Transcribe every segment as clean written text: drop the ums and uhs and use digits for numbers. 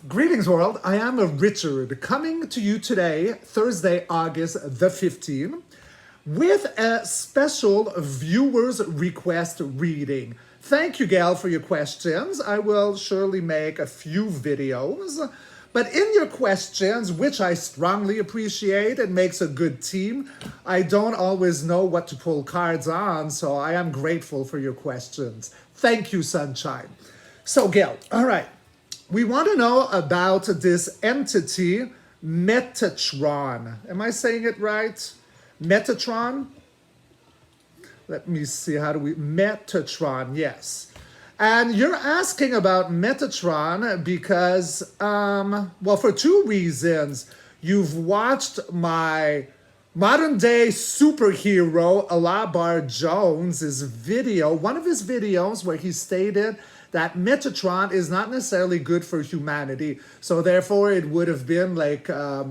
Greetings, world. I am Richard, coming to you today, Thursday, August the 15th, with a special viewers request reading. Thank you, Gail, for your questions. I will surely make a few videos. But in your questions, which I strongly appreciate, it makes a good team. I don't always know what to pull cards on, so I am grateful for your questions. Thank you, Sunshine. So, Gail, all right. We want to know about this entity, Metatron. Am I saying it right? Metatron? Let me see, how do we... Metatron, yes. And you're asking about Metatron because, well, for two reasons. You've watched my modern-day superhero, Alabar Jones's video, one of his videos where he stated that Metatron is not necessarily good for humanity. So therefore, it would have been like a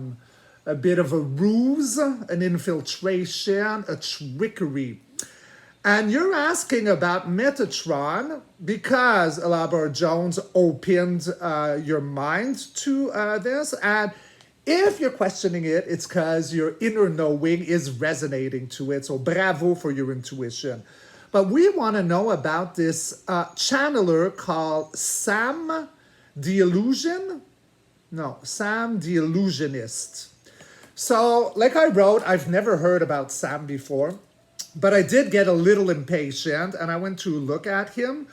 bit of a ruse, an infiltration, a trickery. And you're asking about Metatron because Alabar Jones opened your mind to this. And if you're questioning it, it's because your inner knowing is resonating to it. So bravo for your intuition. But we want to know about this channeler called Sam the Illusion. No, Sam the Illusionist. So, like I wrote, I've never heard about Sam before. But I did get a little impatient and I went to look at him.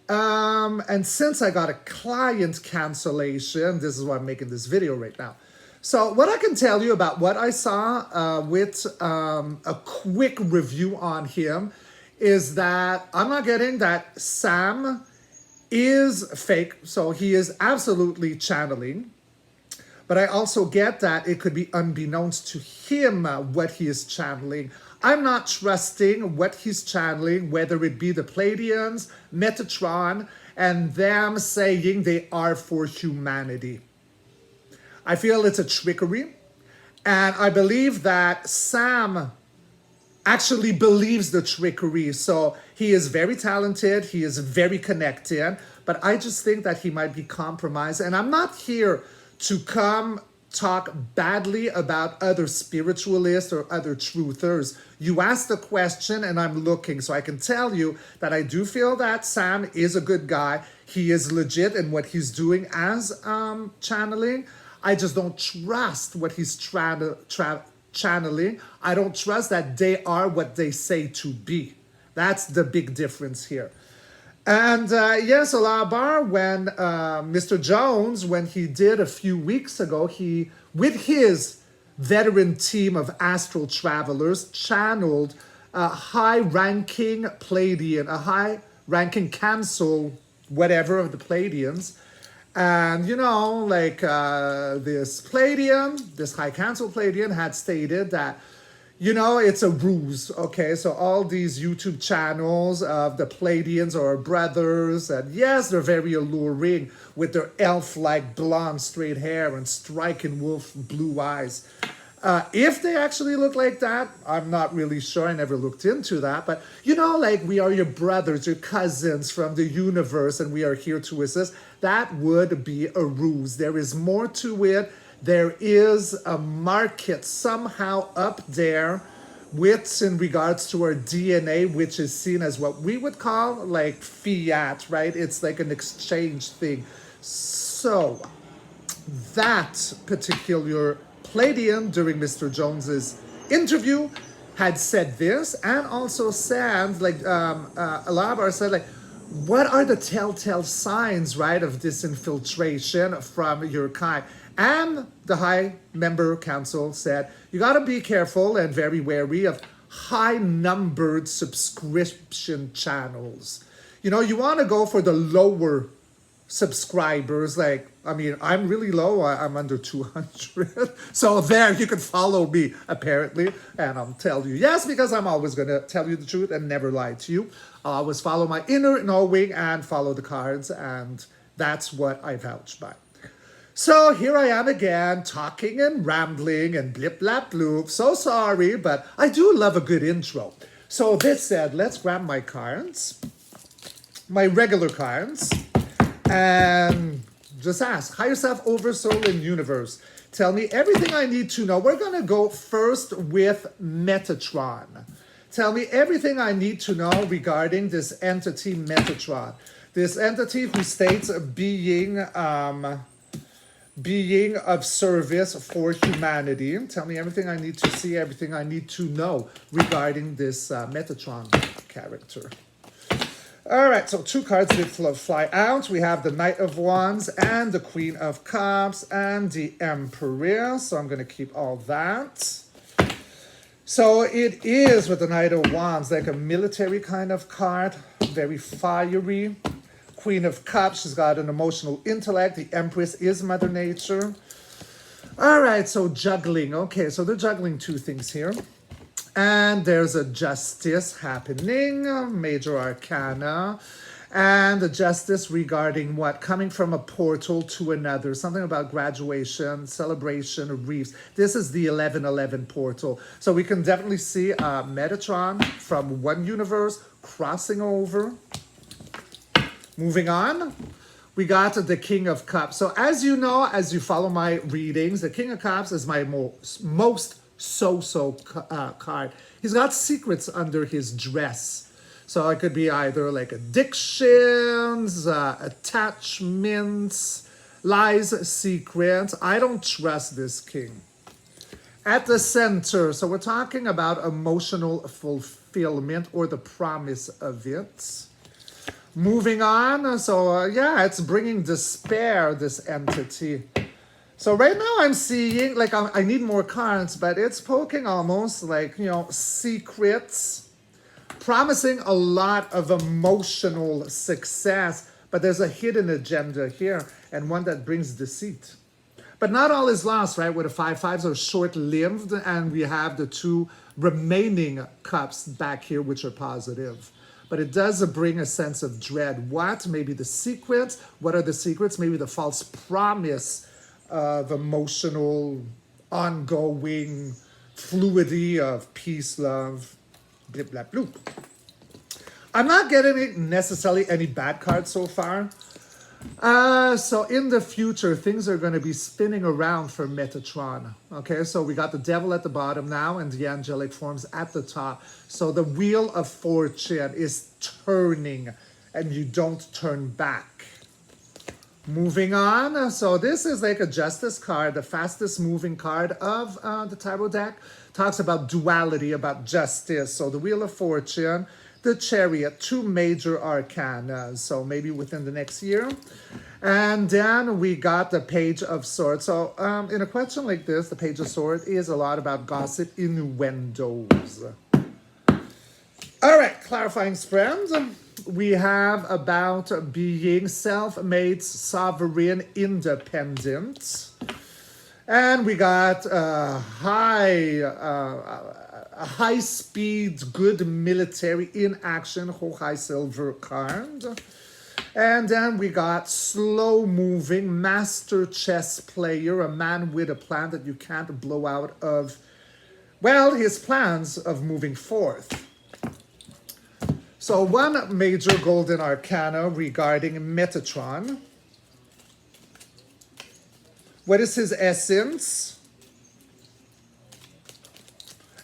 And since I got a client cancellation, this is why I'm making this video right now. So what I can tell you about what I saw with a quick review on him is that I'm not getting that Sam is fake. So he is absolutely channeling. But I also get that it could be unbeknownst to him what he is channeling. I'm not trusting what he's channeling, whether it be the Pleiadians, Metatron, and them saying they are for humanity. I feel it's a trickery. And I believe that Sam actually believes the trickery. So he is very talented. He is very connected. But I just think that he might be compromised. And I'm not here to come talk badly about other spiritualists or other truthers. You asked the question and I'm looking. So I can tell you that I do feel that Sam is a good guy. He is legit in what he's doing as channeling. I just don't trust what he's channeling. I don't trust that they are what they say to be. That's the big difference here. And yes, Alabar, when Mr. Jones, when he did a few weeks ago, he, with his veteran team of astral travelers, channeled a high-ranking Pleiadian, a high-ranking council, whatever, of the Pleiadians. And, you know, like this Pleiadian, this High Council Pleiadian had stated that, you know, it's a ruse, okay? So all these YouTube channels of the Pleiadians are brothers, and yes, they're very alluring with their elf-like blonde straight hair and striking wolf blue eyes. If they actually look like that, I'm not really sure. I never looked into that. But, you know, like we are your brothers, your cousins from the universe, and we are here to assist. That would be a ruse. There is more to it. There is a market somehow up there with in regards to our DNA, which is seen as what we would call like fiat, right? It's like an exchange thing. So that particular Pleiadian during Mr. Jones's interview had said this, and also said, like Alabar said, like, what are the telltale signs, right, of this infiltration from your kind? And the High Member Council said, you got to be careful and very wary of high-numbered subscription channels. You know, you want to go for the lower subscribers. Like, I mean, I'm really low. I'm under 200. So there, you can follow me, apparently. And I'll tell you, yes, because I'm always going to tell you the truth and never lie to you. I'll always follow my inner knowing and follow the cards. And that's what I vouch by. So here I am again, talking and rambling and blip, blap, bloop. So sorry, but I do love a good intro. So this said, let's grab my cards, my regular cards, and Just ask. Higher self, oversoul, and universe. Tell me everything I need to know. We're going to go first with Metatron. Tell me everything I need to know regarding this entity, Metatron. This entity who states being of service for humanity. Tell me everything I need to see, everything I need to know regarding this Metatron character. All right, so 2 cards did fly out. We have the Knight of Wands and the Queen of Cups and the Emperor. So I'm going to keep all that. So it is with the Knight of Wands, like a military kind of card, very fiery. Queen of Cups, she's got an emotional intellect. The Empress is Mother Nature. All right, so juggling. Okay, so they're juggling 2 things here. And there's a justice happening, major arcana. And the justice regarding what? Coming from a portal to another. Something about graduation, celebration, or reefs. This is the 1111 portal. So we can definitely see Metatron from one universe crossing over. Moving on, we got the King of Cups. So as you know, as you follow my readings, the King of Cups is my most so-so card. He's got secrets under his dress. So it could be either like addictions, attachments, lies, secrets. I don't trust this king. At the center, so we're talking about emotional fulfillment or the promise of it. Moving on, so yeah, it's bringing despair, this entity. So right now I'm seeing, like, I need more cards, but it's poking almost like, you know, secrets, promising a lot of emotional success, but there's a hidden agenda here, and one that brings deceit. But not all is lost, right? With the 5/5s are short-lived, and we have the 2 remaining cups back here, which are positive. But it does bring a sense of dread. What? Maybe the secrets. What are the secrets? Maybe the false promise of emotional, ongoing fluidity of peace, love, blip, blap, bloop. I'm not getting necessarily any bad cards so far. So in the future, things are going to be spinning around for Metatron. Okay, so we got the devil at the bottom now and the angelic forms at the top. So the wheel of fortune is turning and you don't turn back. Moving on, so this is like a justice card, the fastest moving card of the tarot deck. Talks about duality, about justice. So the wheel of fortune, the chariot, 2 major arcana, so maybe within the next year. And then we got the page of swords. So in a question like this, the page of swords is a lot about gossip, innuendos. All right, clarifying spread. We have about being self-made, sovereign, independent. And we got a high-speed, good military in action, Hohai Silver card. And then we got slow-moving, master chess player, a man with a plan that you can't blow out of, well, his plans of moving forth. So 1 major golden arcana regarding Metatron. What is his essence?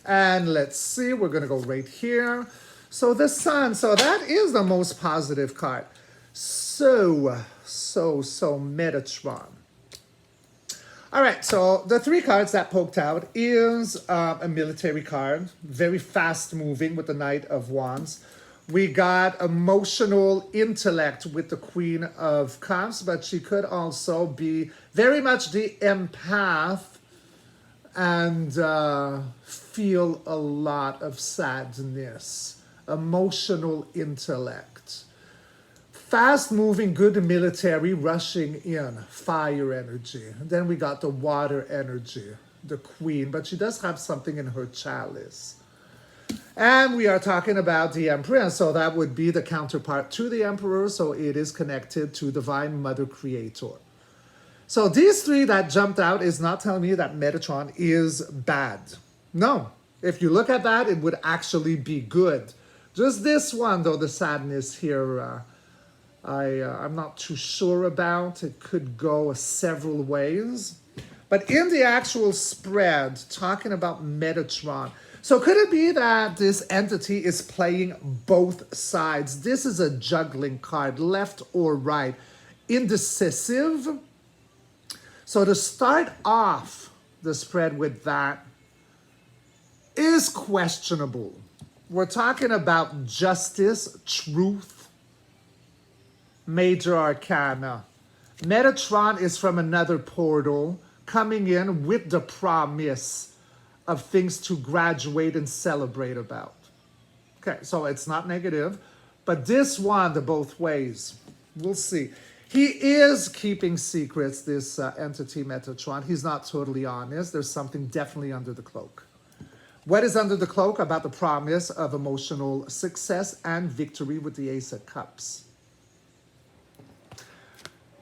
And let's see, we're going to go right here. So the sun, so that is the most positive card. So Metatron. All right, so the 3 cards that poked out is a military card, very fast moving with the Knight of Wands. We got emotional intellect with the Queen of Cups, but she could also be very much the empath and feel a lot of sadness, emotional intellect. Fast-moving, good military, rushing in, fire energy. And then we got the water energy, the Queen, but she does have something in her chalice. And we are talking about the Empress, so that would be the counterpart to the Emperor, so it is connected to Divine Mother Creator. So these 3 that jumped out is not telling me that Metatron is bad. No. If you look at that, it would actually be good. Just this one, though, the sadness here I'm not too sure about. It could go several ways. But in the actual spread, talking about Metatron, so could it be that this entity is playing both sides? This is a juggling card, left or right, indecisive. So to start off the spread with that is questionable. We're talking about justice, truth, major arcana. Metatron is from another portal, coming in with the promise of things to graduate and celebrate about. Okay, so it's not negative, but this one, the both ways. We'll see. He is keeping secrets, this entity Metatron. He's not totally honest. There's something definitely under the cloak. What is under the cloak? About the promise of emotional success and victory with the Ace of Cups.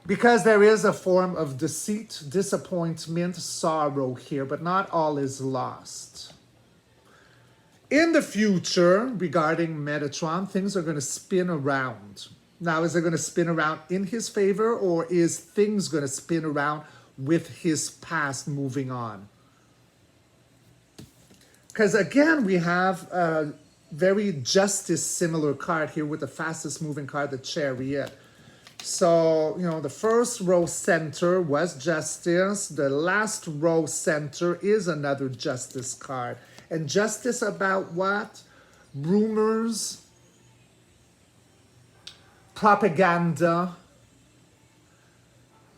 Because there is a form of deceit, disappointment, sorrow here, but not all is lost. In the future, regarding Metatron, things are going to spin around. Now, is it going to spin around in his favor, or is things going to spin around with his past moving on? Because again, we have a very justice similar card here with the fastest moving card, the Chariot. So, you know, the first row center was justice. The last row center is another justice card. And justice about what? Rumors, propaganda.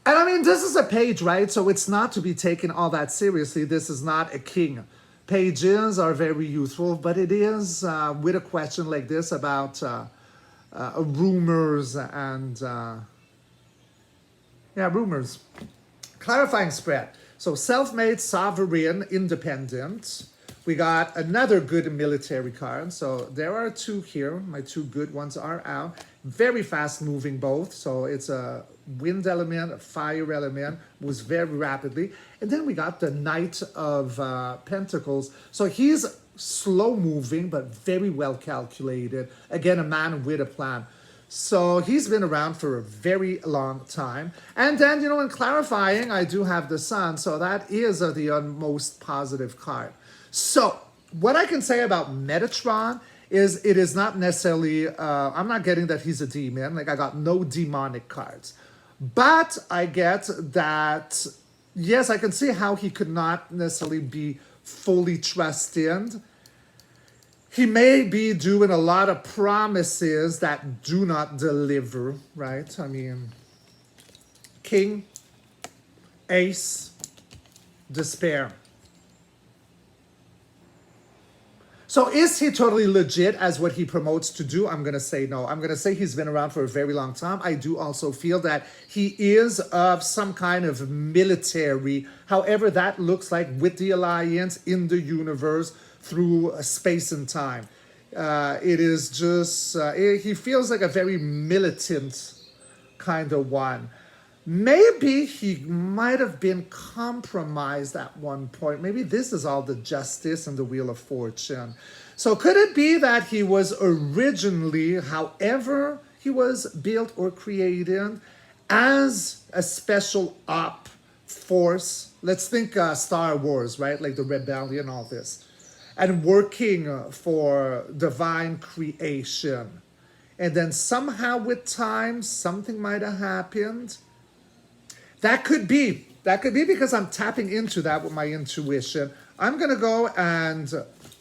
And I mean, this is a page, right? So it's not to be taken all that seriously. This is not a king. Pages are very useful, but it is with a question like this about rumors and rumors. Clarifying spread. So self-made, sovereign, independent. We got another good military card. So there are two here. My two good ones are out. Very fast moving both. So it's a wind element, a fire element, moves very rapidly. And then we got the Knight of Pentacles. So he's slow moving, but very well calculated. Again, a man with a plan. So he's been around for a very long time. And then, you know, in clarifying, I do have the Sun. So that is the most positive card. So what I can say about Metatron is it is not necessarily, I'm not getting that he's a demon. Like, I got no demonic cards. But I get that, yes, I can see how he could not necessarily be fully trusted. He may be doing a lot of promises that do not deliver, right? I mean, King, Ace, Despair. So is he totally legit as what he promotes to do? I'm going to say no. I'm going to say he's been around for a very long time. I do also feel that he is of some kind of military, however that looks like with the Alliance in the universe through space and time. It is just, he feels like a very militant kind of one. Maybe he might have been compromised at one point. Maybe this is all the justice and the Wheel of Fortune. So could it be that he was originally, however he was built or created, as a special op force? Let's think Star Wars, right? Like the rebellion, all this. And working for divine creation. And then somehow with time, something might have happened. That could be because I'm tapping into that with my intuition. I'm going to go and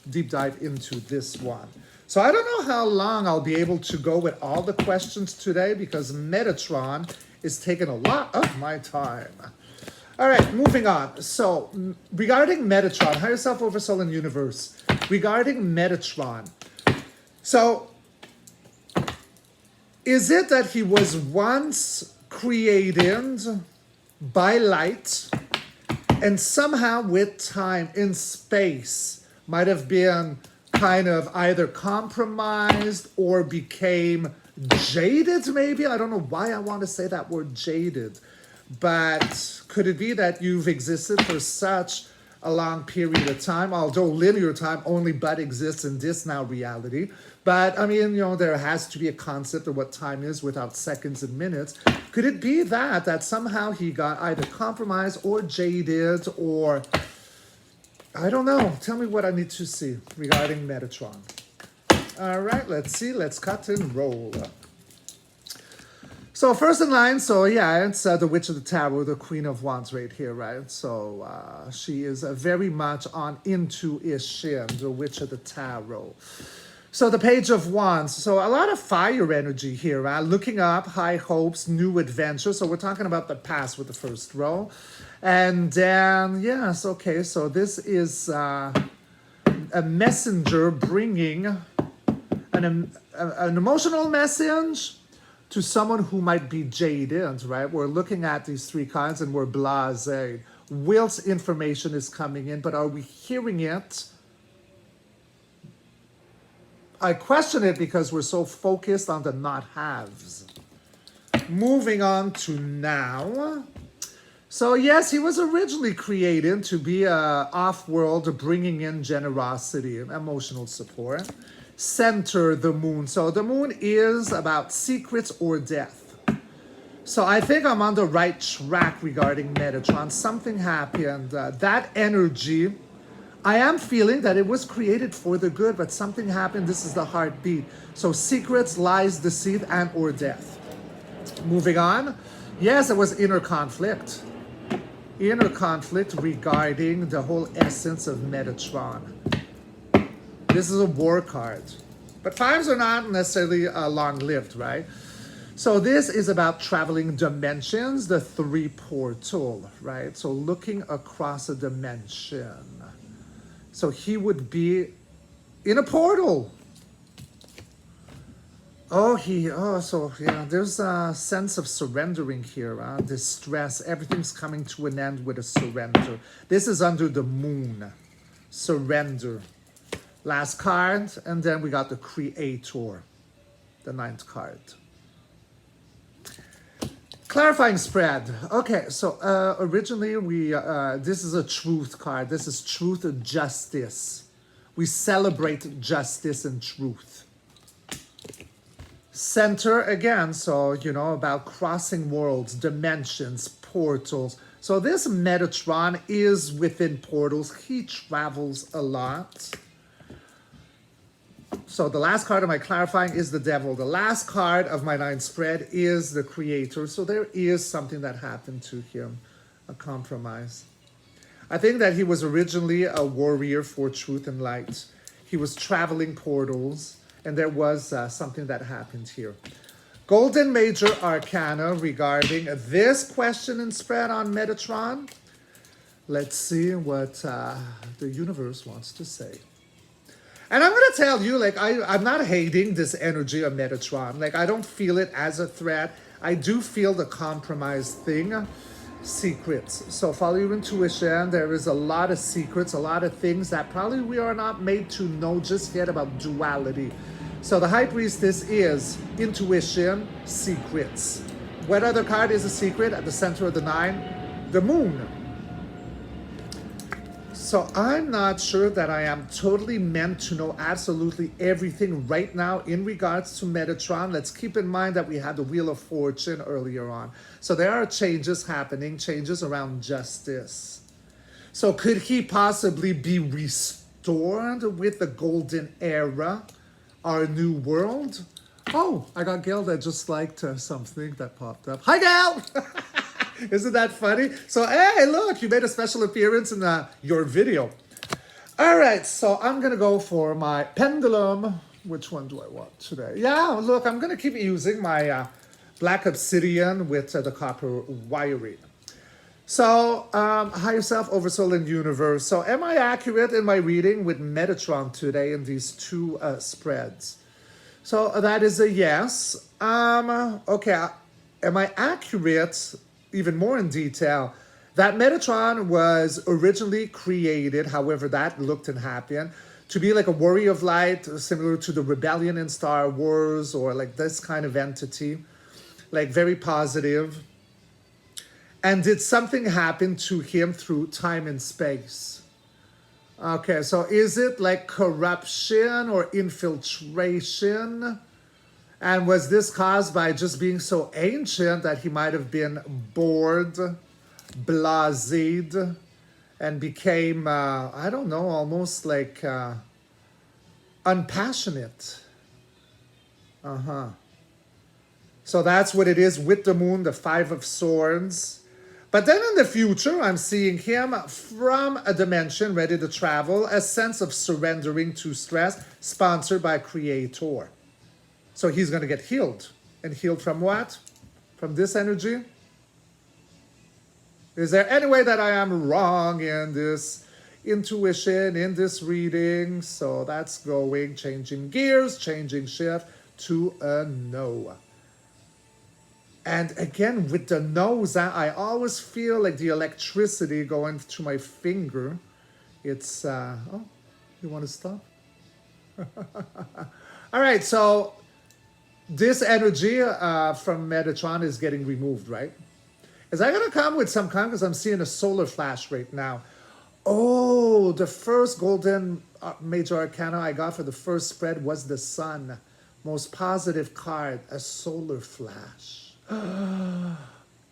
deep dive into this one. So I don't know how long I'll be able to go with all the questions today because Metatron is taking a lot of my time. All right, moving on. So regarding Metatron, Higher Self, Oversoul, and Universe. Regarding Metatron. So is it that he was once created by light and somehow with time in space might have been kind of either compromised or became jaded maybe? I don't know why I want to say that word jaded, but could it be that you've existed for such a long period of time, although linear time only but exists in this now reality. But I mean, there has to be a concept of what time is without seconds and minutes. Could it be that somehow he got either compromised or jaded, or I don't know. Tell me what I need to see regarding Metatron. All right, let's see. Let's cut and roll. So first in line, so yeah, it's the Witch of the Tarot, the Queen of Wands right here, right? So she is very much on intuition, the Witch of the Tarot. So the Page of Wands, so a lot of fire energy here, right? Looking up, high hopes, new adventures. So we're talking about the past with the first row. And then, yes, okay, so this is a messenger bringing an emotional message to someone who might be jaded, right? We're looking at these three cards and we're blasé. Whilst information is coming in, but are we hearing it? I question it because we're so focused on the not-haves. Moving on to now. So yes, he was originally created to be off-world, bringing in generosity and emotional support. Center the moon. So the moon is about secrets or death. So I think I'm on the right track regarding Metatron. Something happened. That energy, I am feeling that it was created for the good, but something happened. This is the heartbeat. So secrets, lies, deceit, and or death. Moving on. Yes, it was inner conflict. Inner conflict regarding the whole essence of Metatron. This is a war card. But fives are not necessarily long-lived, right? So this is about traveling dimensions, the 3 portal, right? So looking across a dimension. So he would be in a portal. So yeah, there's a sense of surrendering here, distress. Everything's coming to an end with a surrender. This is under the moon. Surrender. Last card, and then we got the Creator, the 9th card. Clarifying spread. Okay, so originally this is a truth card. This is truth and justice. We celebrate justice and truth. Center again, so about crossing worlds, dimensions, portals. So this Metatron is within portals. He travels a lot. So the last card of my clarifying is the Devil. The last card of my 9 spread is the Creator. So there is something that happened to him, a compromise. I think that he was originally a warrior for truth and light. He was traveling portals, and there was something that happened here. Golden Major Arcana regarding this question and spread on Metatron. Let's see what the universe wants to say. And I'm going to tell you, I'm not hating this energy of Metatron. I don't feel it as a threat. I do feel the compromise thing. Secrets. So follow your intuition. There is a lot of secrets, a lot of things that probably we are not made to know just yet about duality. So the High Priestess is intuition, secrets. What other card is a secret at the center of the 9? The moon. So I'm not sure that I am totally meant to know absolutely everything right now in regards to Metatron. Let's keep in mind that we had the Wheel of Fortune earlier on. So there are changes happening, changes around justice. So could he possibly be restored with the Golden Era, our new world? Oh, I got Gail that just liked something that popped up. Hi, Gail! Isn't that funny? So, hey, look, you made a special appearance in your video. All right, so I'm going to go for my pendulum. Which one do I want today? Yeah, look, I'm going to keep using my black obsidian with the copper wiring. So, higher self, oversoul, and universe. So, am I accurate in my reading with Metatron today in these 2 spreads? So, that is a yes. Okay, am I accurate even more in detail? That Metatron was originally created, however that looked and happened, to be like a warrior of light, similar to the rebellion in Star Wars, or like this kind of entity, like very positive. And did something happen to him through time and space? Okay, so is it like corruption or infiltration? And was this caused by just being so ancient that he might have been bored, blased, and became, I don't know, almost like unpassionate? So that's what it is with the moon, the Five of Swords. But then in the future, I'm seeing him from a dimension ready to travel, a sense of surrendering to stress, sponsored by Creator. So he's going to get healed. And healed from what? From this energy? Is there any way that I am wrong in this intuition, in this reading? So that's going, changing gears, changing shift to a no. And again, with the nose, I always feel like the electricity going through my finger. It's, oh, you want to stop? All right, so this energy from Metatron is getting removed, right? Is that going to come with some kind? Because I'm seeing a solar flash right now. Oh, the first golden major arcana I got for the first spread was the sun. Most positive card, a solar flash.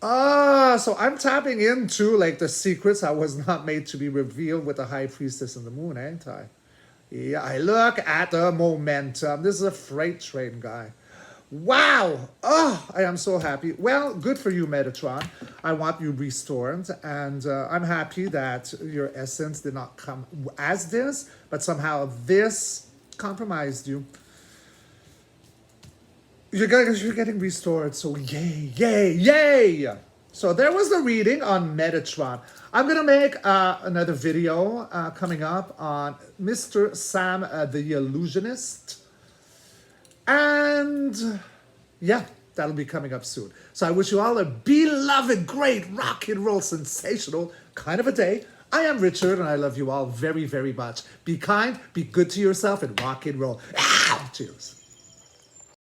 So I'm tapping into like the secrets I was not made to be revealed with the High Priestess and the Moon, ain't I? Yeah, I look at the momentum. This is a freight train, guy. Wow! Oh, I am so happy. Well, good for you, Metatron. I want you restored, and I'm happy that your essence did not come as this, but somehow this compromised you. You're getting restored, so yay, yay, yay! So there was the reading on Metatron. I'm going to make another video coming up on Mr. Sam the Illusionist. And yeah, that'll be coming up soon. So I wish you all a beloved, great, rock and roll, sensational kind of a day. I am Richard, and I love you all very, very much. Be kind, be good to yourself, and rock and roll. Cheers.